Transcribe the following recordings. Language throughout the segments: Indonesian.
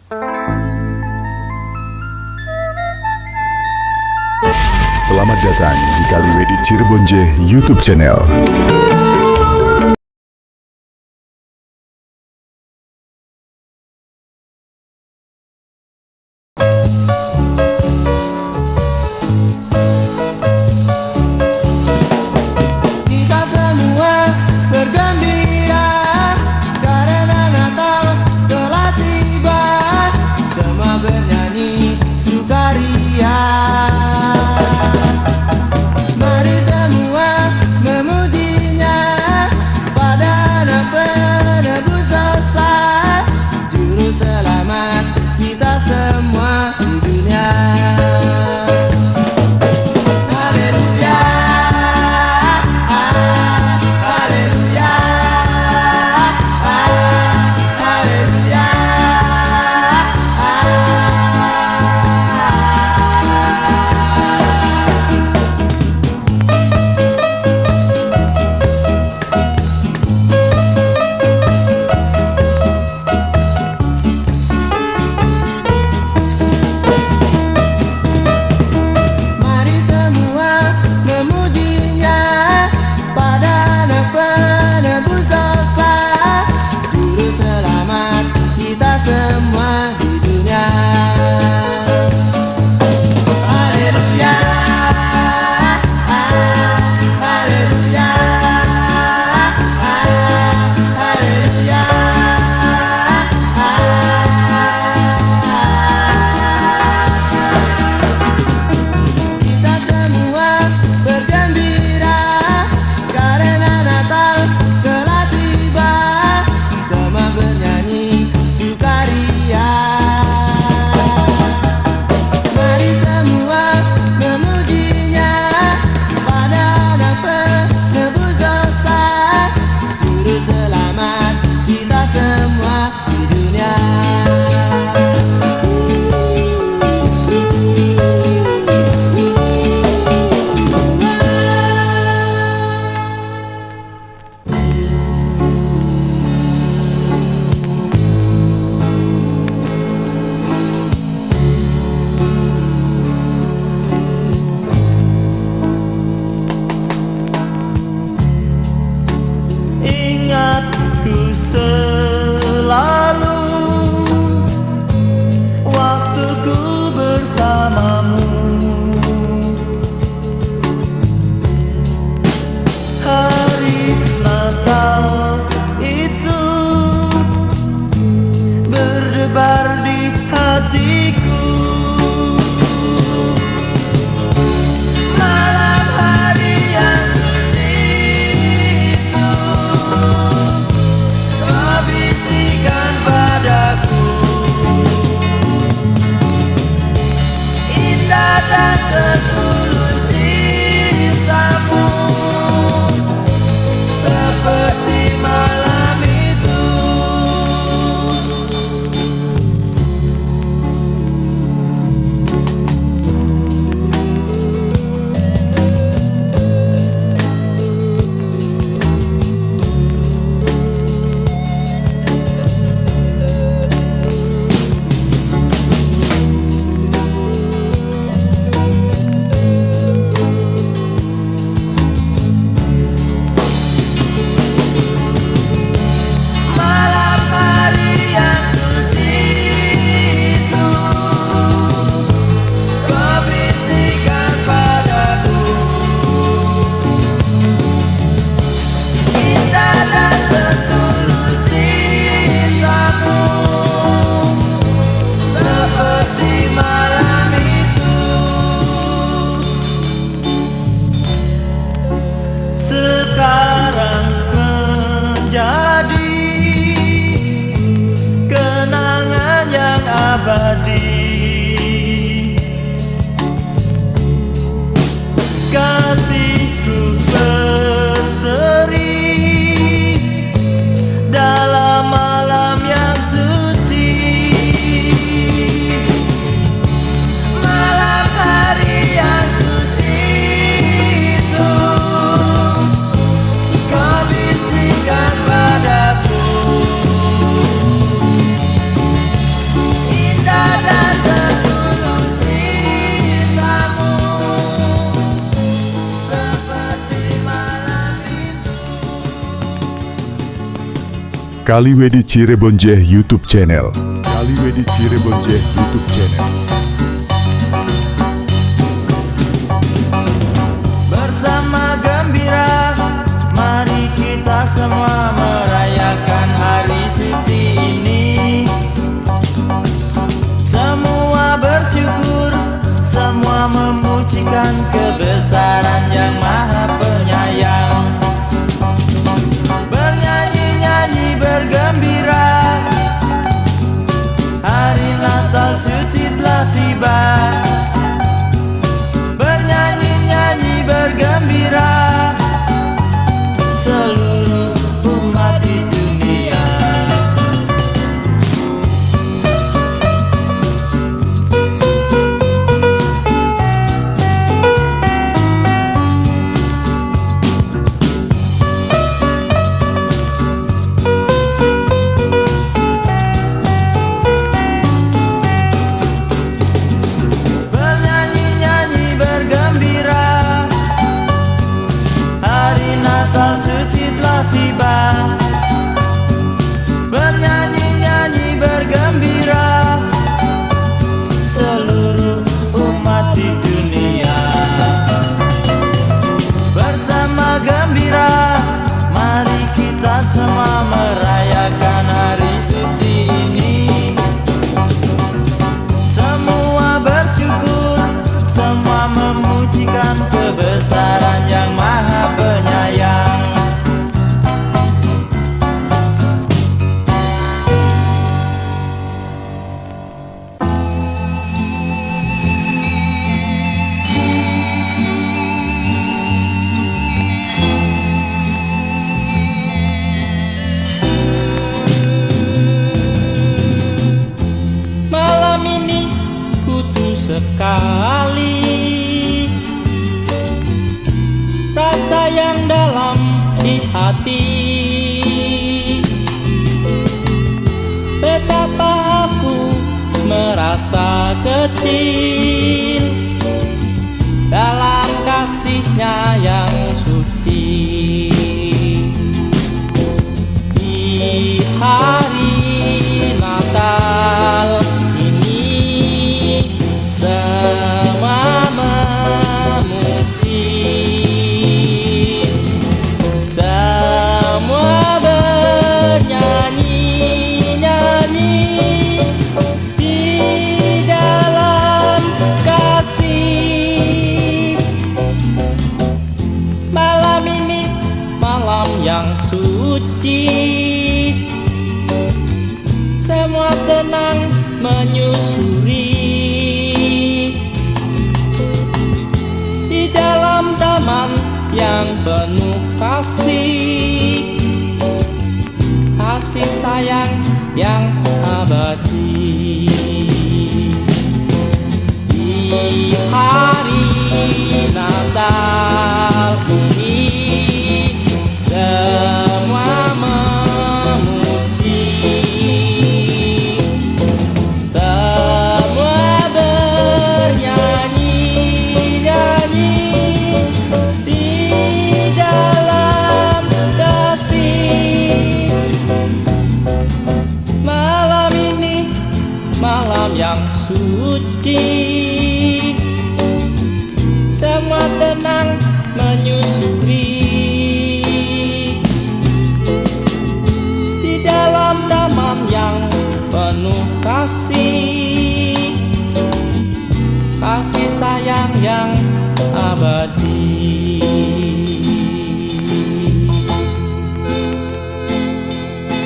Selamat datang di Kaliwedi Cirebon J YouTube channel. Kita semua bergembira karena Natal telah tiba. Semua bernyanyi sukaria. Mari semua memujinya Kaliwedi Cirebonje YouTube channel. Kaliwedi Cirebonje YouTube channel. Bersama gembira, mari kita semua merayakan hari suci ini. Semua bersyukur, semua memujikan kebesaran Yang Maha Penyayang. Bernyanyi-nyanyi bergembira, hari Natal suci telah tiba. Bernyanyi-nyanyi bergembira, seluruh umat di dunia. Bernyanyi-nyanyi bergembira, hari Natal suci telah tiba. Bernyanyi-nyanyi bergembira, seluruh umat di dunia. Bersama gembira, mari kita semua merayakan hari suci ini. Semua bersyukur, semua memujikan kebesaran Yang Maha Penyayang. Malam ini kutu sekali, rasa yang dalam di hati. Betapa aku merasa kecil dalam kasih-Nya yang suci. Di hari Natal ini semua memuji, semua bernyanyi-nyanyi di dalam kasih. Malam ini malam yang suci, semua tenang menyusuri di dalam taman yang penuh kasih, kasih sayang yang abadi. Di hari Natal ini semua memuji, semua bernyanyi-nyanyi di dalam kasih. Malam ini malam yang suci, semua tenang menyusuri di dalam taman yang penuh kasih, kasih sayang yang abadi.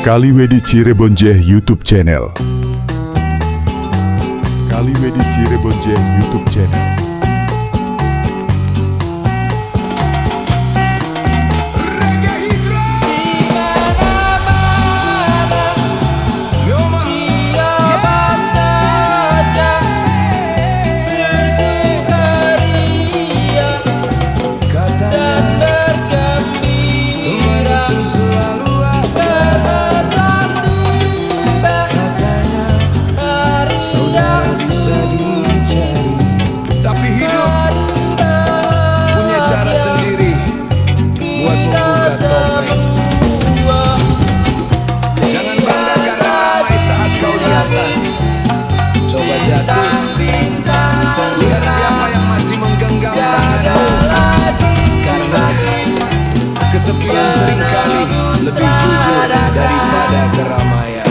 Kaliwedi Cirebonje YouTube channel. Kaliwedi Cirebonje YouTube channel. Tapi Coba jatuh, lihat siapa yang masih menggenggam tanganmu. Karena kesepian seringkali lebih jujur daripada keramaian.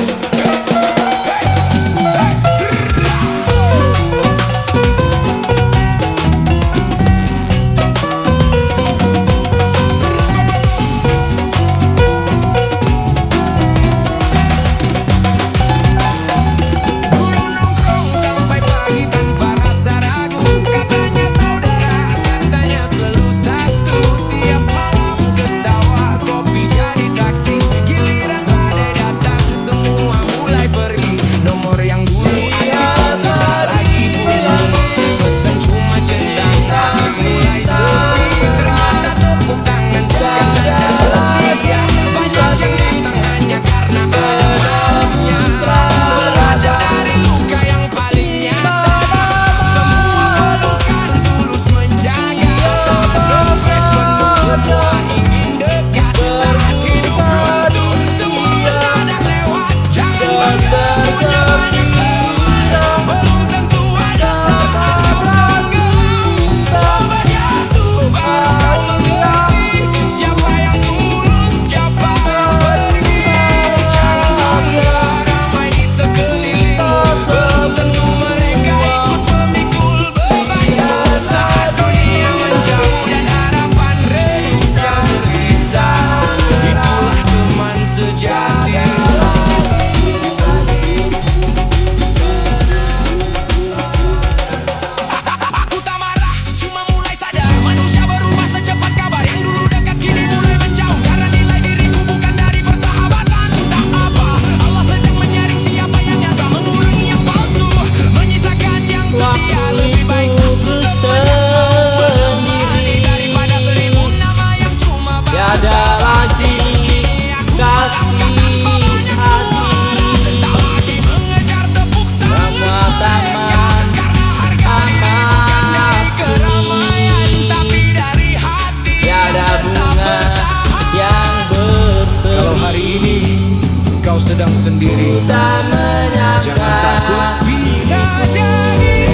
Sedang sendiri, jangan takut, bisa jadi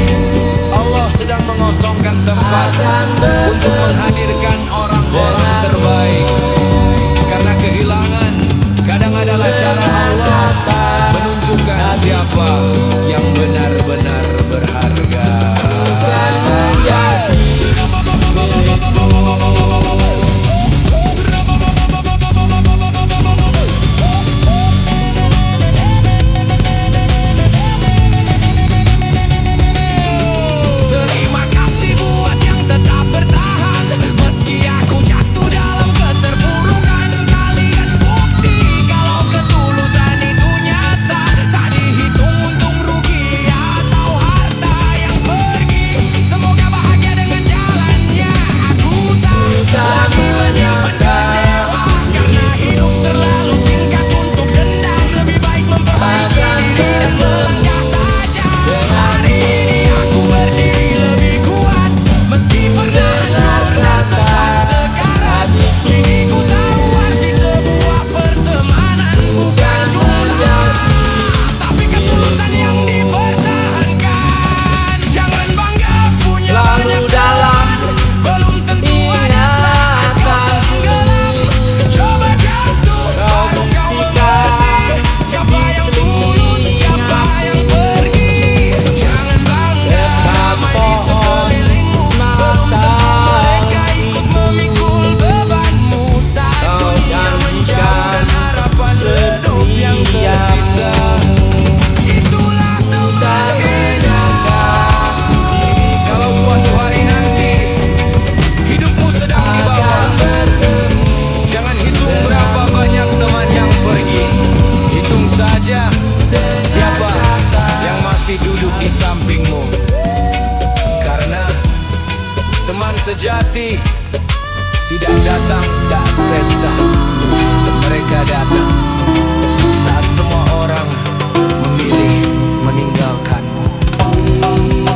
Allah sedang mengosongkan tempat untuk menghadirkan orang-orang terbaik. Karena kehilangan kadang adalah cara Allah menunjukkan siapa yang benar-benar berharga. Sejati tidak datang saat pesta, mereka datang saat semua orang memilih meninggalkanmu.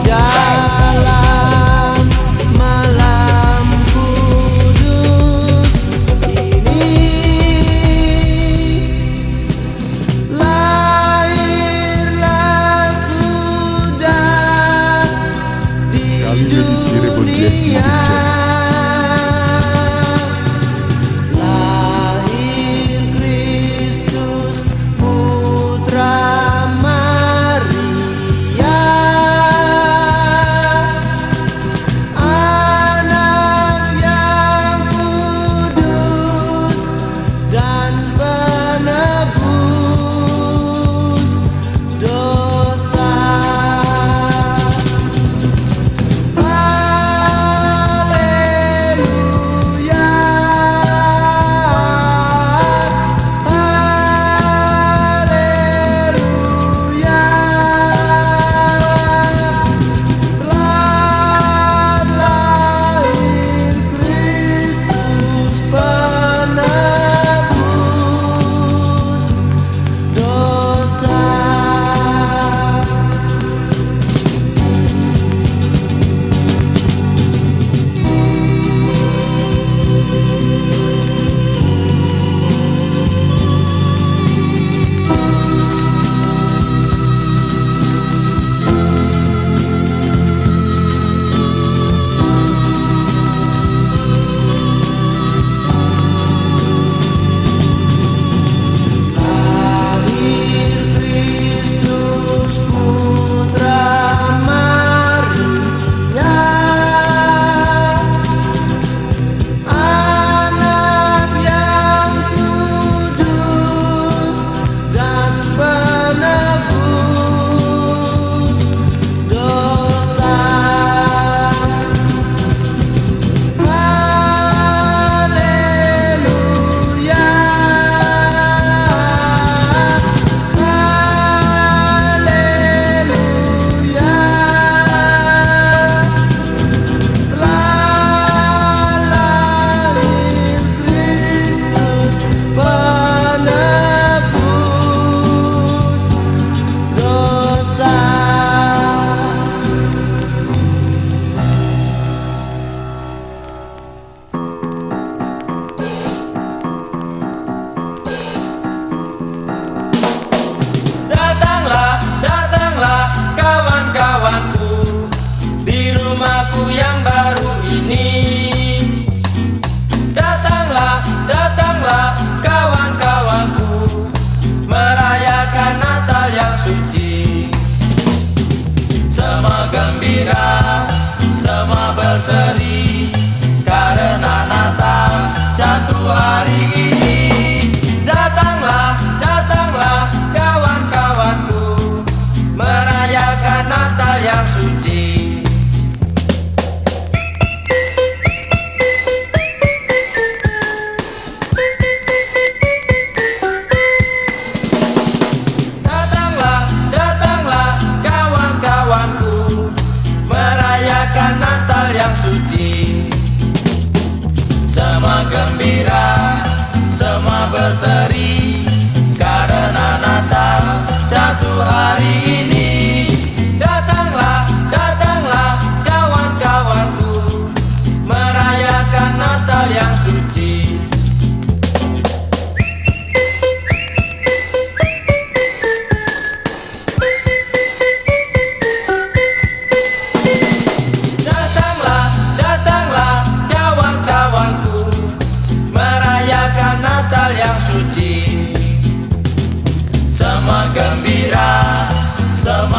Dalam malam kudus ini lahirlah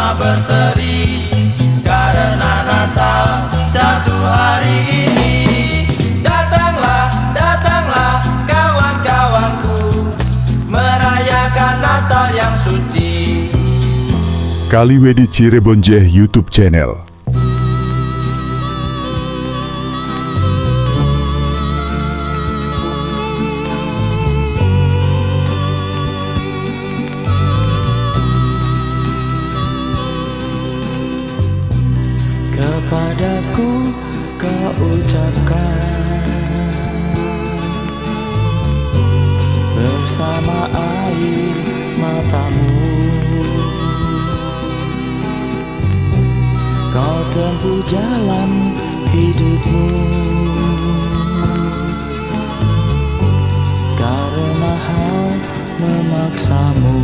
bersama berseri, karena Natal jatuh hari ini. Datanglah, datanglah kawan-kawanku, merayakan Natal yang suci. Kaliwedi Cirebonje YouTube channel. Kepadaku kau ucapkan bersama air matamu, kau tempuh jalan hidupmu, karena hal memaksamu.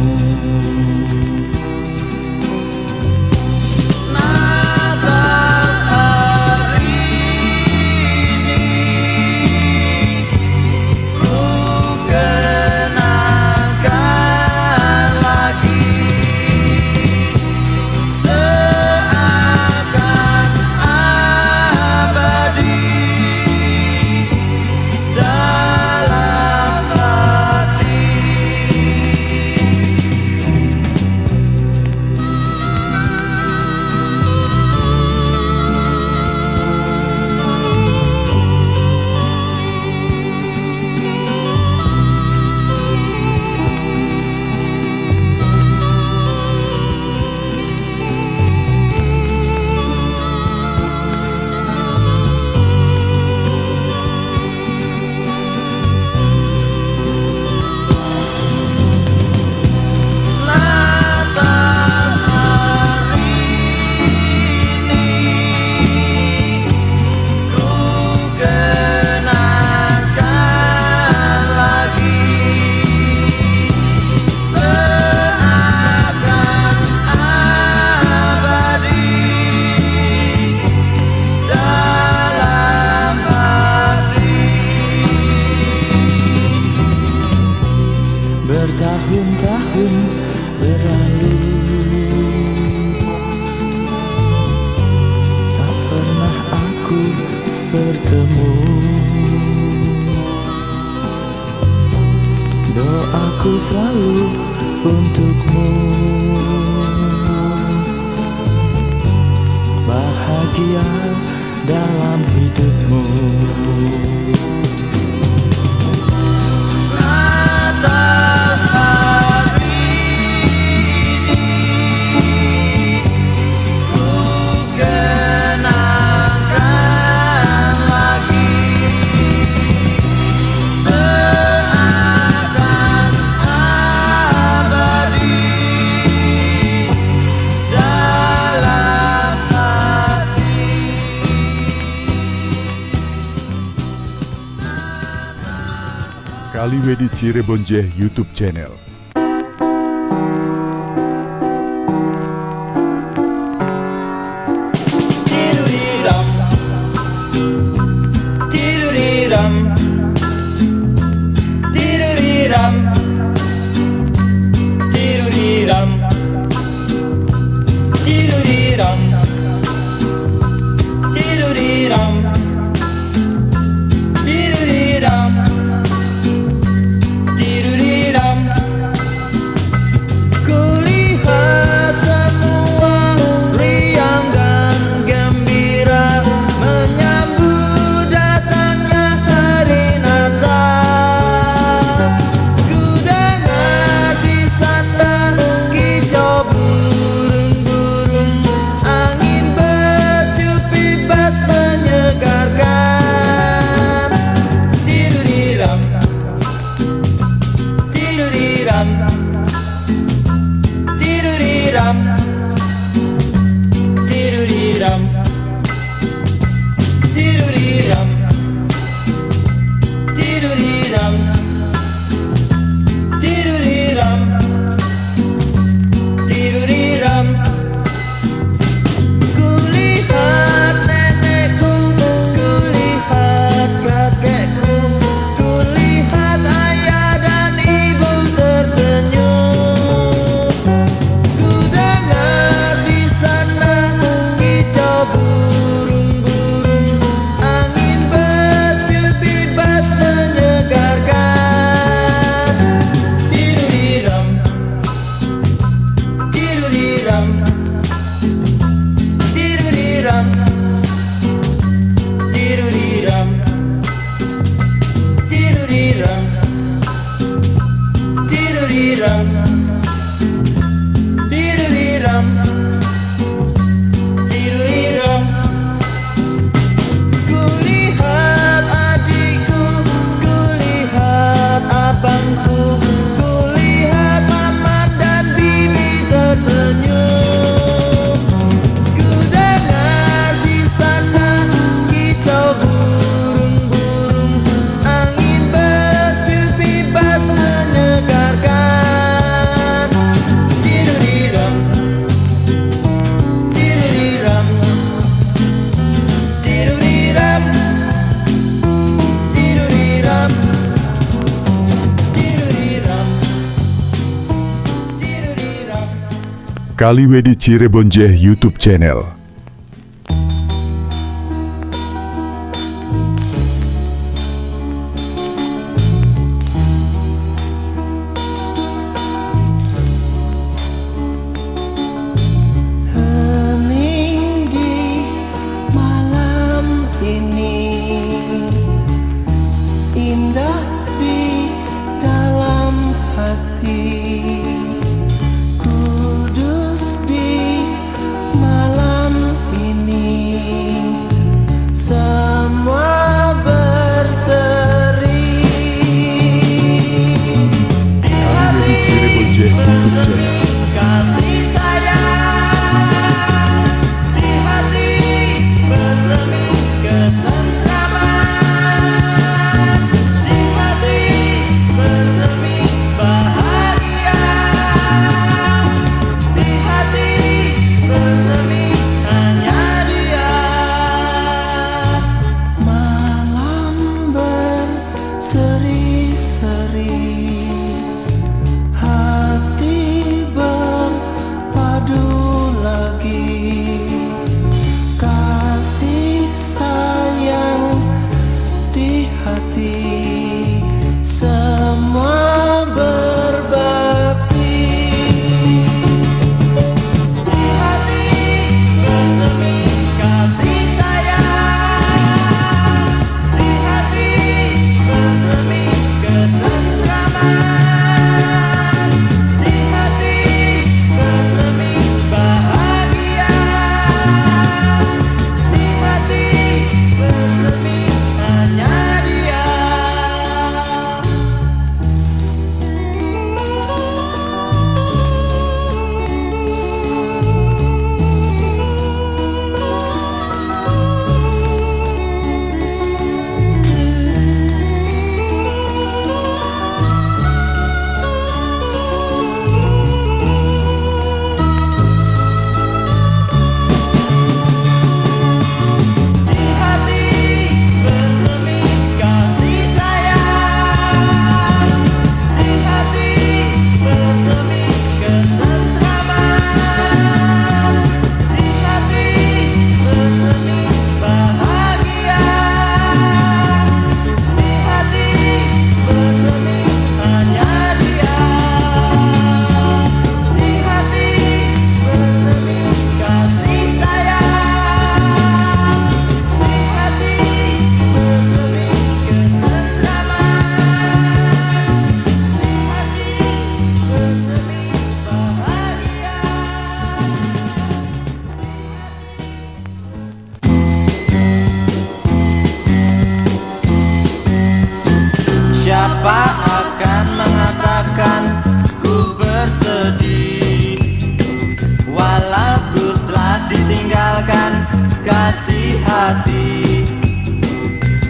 Bertahun-tahun berlalu, tak pernah aku bertemu. Doaku selalu untukmu, bahagia dalam hidupmu. Kaliwedi Cirebonje YouTube channel. Tirudiram, tirudiram, tirudiram, tirudiram, tirudiram, tirudiram, tirudiram. Kulihat semua riang dan gembira menyambut datangnya hari Natal. Ku dengar di sana kicau burung-burung, angin bertiup bebas menyegarkan. Tirudiram, tirudiram, tirudiram, tirudiram, tirudiram, tirudiram, tirudiram, tirudiram. Kulihat nenekku, kulihat kakekku, kulihat ayah dan ibu tersenyum. Ku dengar di Kaliwedi Cirebon J YouTube channel. Hening di malam ini, indah di dalam hati, kudus di malam ini, semua berseri. Kaliwedi Cirebon J YouTube channel. Kasih sayang di hati, bersemi ketentraman di hati, bersemi bahagia di hati, bersemi hanya dia. Malam berseri-seri, hati berpadu lagi, kasih sayang di hati, semua berbakti di hati, bersemi kasih sayang di hati, bersemi ketentraman di hati, bersemi bahagia di hati, bersemi hanya dia. Di hati, bersemi kasih sayang di hati, bersemi ketentraman di hati, bersemi bahagia di hati, bersemi hanya dia. Di hati, bersemi kasih sayang di hati, bersemi ketentraman di hati, bersemi bahagia. Siapa akan mengatakan ku bersedih, walau ku telah ditinggalkan kasih hati.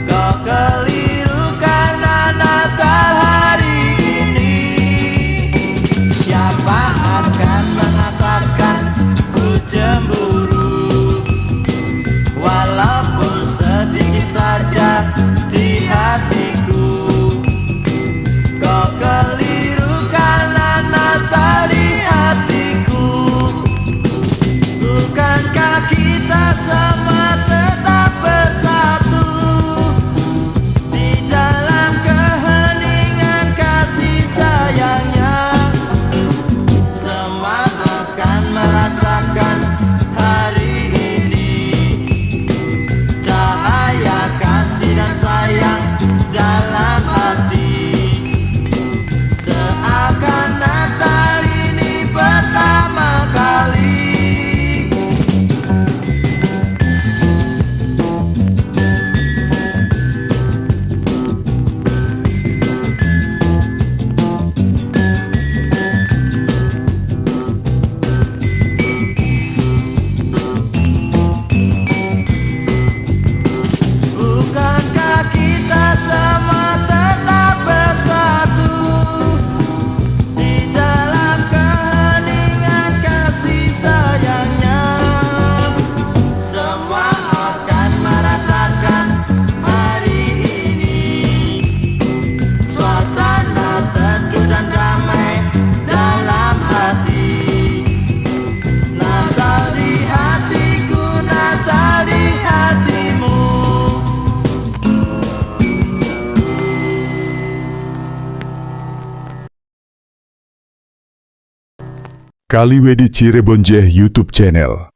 Kau keliru karena Natal hari ini. Siapa akan mengatakan ku cemburu, walaupun sedikit saja di hatiku. Kau keliru karena Natal di hatiku. Bukankah kita sama Kaliwedi Cirebon YouTube channel.